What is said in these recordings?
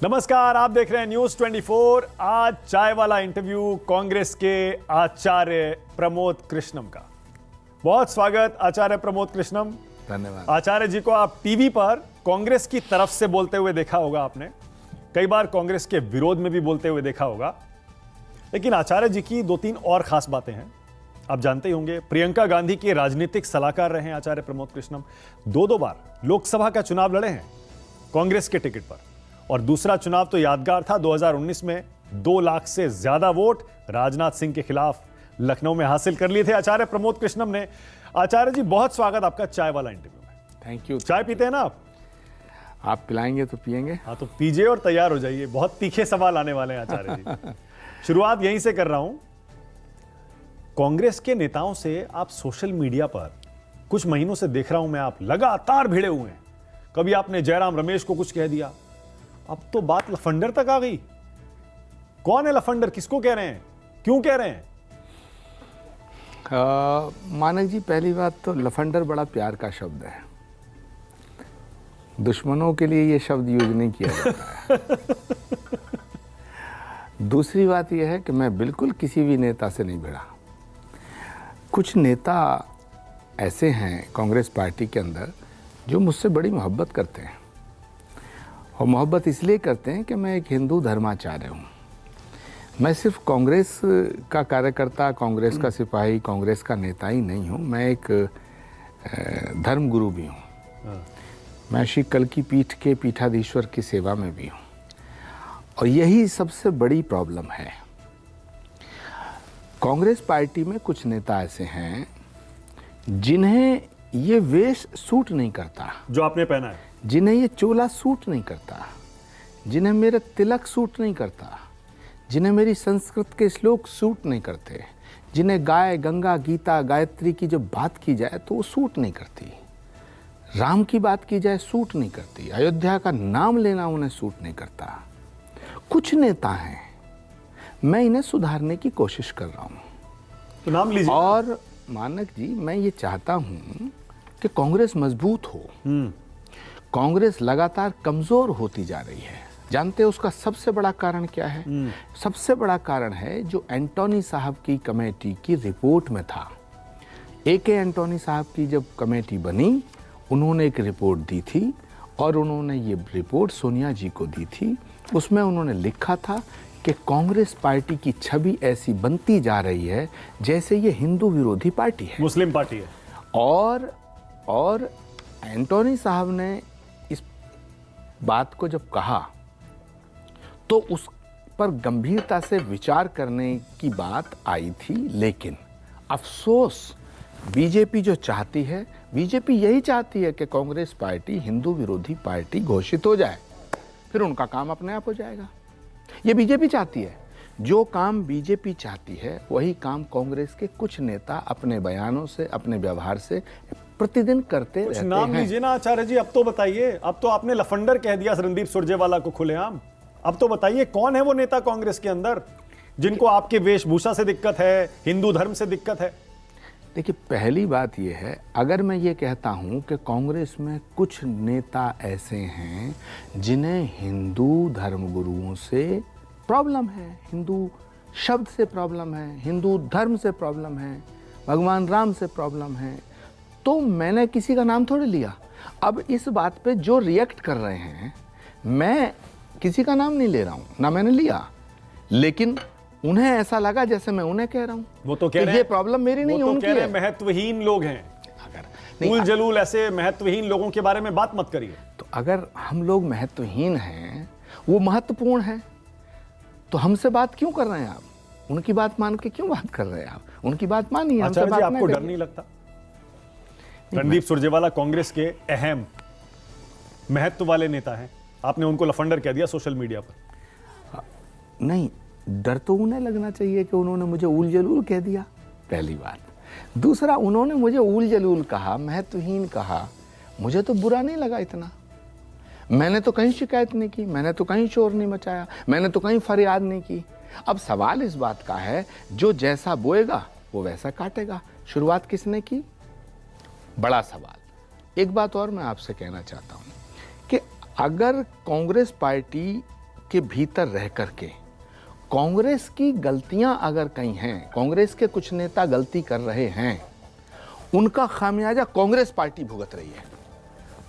नमस्कार, आप देख रहे हैं न्यूज 24। आज चाय वाला इंटरव्यू कांग्रेस के आचार्य प्रमोद कृष्णम का। बहुत स्वागत आचार्य प्रमोद कृष्णम। धन्यवाद। आचार्य जी को आप टीवी पर कांग्रेस की तरफ से बोलते हुए देखा होगा आपने, कई बार कांग्रेस के विरोध में भी बोलते हुए देखा होगा। लेकिन आचार्य जी की दो तीन और खास बातें हैं, आप जानते ही होंगे। प्रियंका गांधी के राजनीतिक सलाहकार रहे हैं आचार्य प्रमोद कृष्णम। दो बार लोकसभा का चुनाव लड़े हैं कांग्रेस के टिकट पर, और दूसरा चुनाव तो यादगार था 2019 में 2 लाख से ज्यादा वोट राजनाथ सिंह के खिलाफ लखनऊ में हासिल कर लिए थे आचार्य प्रमोद कृष्णम ने। आचार्य जी, बहुत स्वागत आपका चाय वाला इंटरव्यू में। Thank you. चाय पीते हैं ना आप पिलाएंगे तो पिएंगे। हाँ, तो पीजिए और तैयार हो जाइए, बहुत तीखे सवाल आने वाले हैं आचार्य जी। शुरुआत यहीं से कर रहा हूं। कांग्रेस के नेताओं से आप सोशल मीडिया पर कुछ महीनों से देख रहा हूं मैं, आप लगातार भिड़े हुए हैं। कभी आपने जयराम रमेश को कुछ कह दिया, अब तो बात लफंडर तक आ गई। कौन है लफंडर, किसको कह रहे हैं, क्यों कह रहे हैं? मानक जी, पहली बात तो लफंडर बड़ा प्यार का शब्द है, दुश्मनों के लिए ये शब्द यूज नहीं किया जाता है। दूसरी बात यह है कि मैं बिल्कुल किसी भी नेता से नहीं भिड़ा। कुछ नेता ऐसे हैं कांग्रेस पार्टी के अंदर जो मुझसे बड़ी मोहब्बत करते हैं, और मोहब्बत इसलिए करते हैं कि मैं एक हिंदू धर्माचार्य हूँ। मैं सिर्फ कांग्रेस का कार्यकर्ता, कांग्रेस का सिपाही, कांग्रेस का नेता ही नहीं हूँ, मैं एक धर्म गुरु भी हूँ। मैं श्री कल्की पीठ के पीठाधीश्वर की सेवा में भी हूँ, और यही सबसे बड़ी प्रॉब्लम है। कांग्रेस पार्टी में कुछ नेता ऐसे हैं जिन्हें ये वेश सूट नहीं करता जो आपने पहना है, जिन्हें ये चोला सूट नहीं करता, जिन्हें मेरा तिलक सूट नहीं करता, जिन्हें मेरी संस्कृत के श्लोक सूट नहीं करते, जिन्हें गाय, गंगा, गीता, गायत्री की जब बात की जाए तो वो सूट नहीं करती, राम की बात की जाए सूट नहीं करती, अयोध्या का नाम लेना उन्हें सूट नहीं करता। कुछ नेता हैं, मैं इन्हें सुधारने की कोशिश कर रहा हूँ। तो नाम लीजिए। और मानक जी, मैं ये चाहता हूँ कि कांग्रेस मजबूत हो। कांग्रेस लगातार कमजोर होती जा रही है। जानते हैं उसका सबसे बड़ा कारण क्या है? सबसे बड़ा कारण है जो एंटोनी साहब की कमेटी की रिपोर्ट में था। ए.के. एंटोनी साहब की जब कमेटी बनी, उन्होंने एक रिपोर्ट दी थी, और उन्होंने ये रिपोर्ट सोनिया जी को दी थी। उसमें उन्होंने लिखा था कि कांग्रेस पार्टी की छवि ऐसी बनती जा रही है जैसे ये हिंदू विरोधी पार्टी है, मुस्लिम पार्टी है। और एंटोनी साहब ने इस बात को जब कहा तो उस पर गंभीरता से विचार करने की बात आई थी। लेकिन अफसोस, बीजेपी जो चाहती है, बीजेपी यही चाहती है कि कांग्रेस पार्टी हिंदू विरोधी पार्टी घोषित हो जाए, फिर उनका काम अपने आप हो जाएगा। ये बीजेपी चाहती है। जो काम बीजेपी चाहती है वही काम कांग्रेस के कुछ नेता अपने बयानों से, अपने व्यवहार से प्रतिदिन करते रहते हैं। नाम लीजिए ना आचार्य जी, अब तो बताइए। अब तो आपने लफंडर कह दिया रणदीप सुरजेवाला को खुलेआम। अब तो बताइए, कौन है वो नेता कांग्रेस के अंदर जिनको आपके वेशभूषा से दिक्कत है, हिंदू धर्म से दिक्कत है? देखिए, पहली बात यह है, अगर मैं ये कहता हूं कि कांग्रेस में कुछ नेता ऐसे हैं जिन्हें हिंदू धर्मगुरुओं से प्रॉब्लम है, हिंदू शब्द से प्रॉब्लम है, हिंदू धर्म से प्रॉब्लम है, भगवान राम से प्रॉब्लम है, तो मैंने किसी का नाम थोड़ी लिया। अब इस बात पे जो रिएक्ट कर रहे हैं, मैं किसी का नाम नहीं ले रहा हूं, ना मैंने लिया, लेकिन उन्हें ऐसा लगा जैसे मैं उन्हें कह रहा हूं। वो तो कह रहे हैं, ये प्रॉब्लम मेरी नहीं है, उनकी है। महत्वहीन लोग हैं। अगर उल जलूल ऐसे महत्वहीन लोगों के बारे में बात मत करिए। तो अगर हम लोग महत्वहीन हैं, वो महत्वपूर्ण है, तो हमसे बात क्यों कर रहे हैं आप? उनकी बात मान के क्यों बात कर रहे हैं आप? उनकी बात मानिए, हमसे बात नहीं। आपको डर नहीं लगता? रणदीप सुरजेवाला कांग्रेस के अहम महत्व वाले नेता हैं, आपने उनको लफंडर कह दिया सोशल मीडिया पर। नहीं, डर तो उन्हें लगना चाहिए कि उन्होंने मुझे उल जलूल कह दिया, पहली बात। दूसरा, उन्होंने मुझे उल जलूल कहा, महत्वहीन कहा, मुझे तो बुरा नहीं लगा इतना। मैंने तो कहीं शिकायत नहीं की, मैंने तो कहीं शोर नहीं मचाया, मैंने तो कहीं फरियाद नहीं की। अब सवाल इस बात का है, जो जैसा बोएगा वो वैसा काटेगा। शुरुआत किसने की? बड़ा सवाल। एक बात और मैं आपसे कहना चाहता हूं कि अगर कांग्रेस पार्टी के भीतर रह करके कांग्रेस की गलतियां अगर कहीं हैं, कांग्रेस के कुछ नेता गलती कर रहे हैं, उनका खामियाजा कांग्रेस पार्टी भुगत रही है।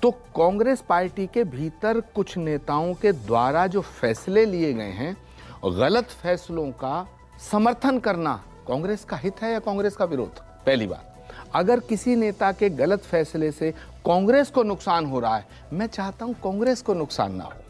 तो कांग्रेस पार्टी के भीतर कुछ नेताओं के द्वारा जो फैसले लिए गए हैं, गलत फैसलों का समर्थन करना कांग्रेस का हित है या कांग्रेस का विरोध? पहली बात, अगर किसी नेता के गलत फैसले से कांग्रेस को नुकसान हो रहा है, मैं चाहता हूं कांग्रेस को नुकसान ना हो।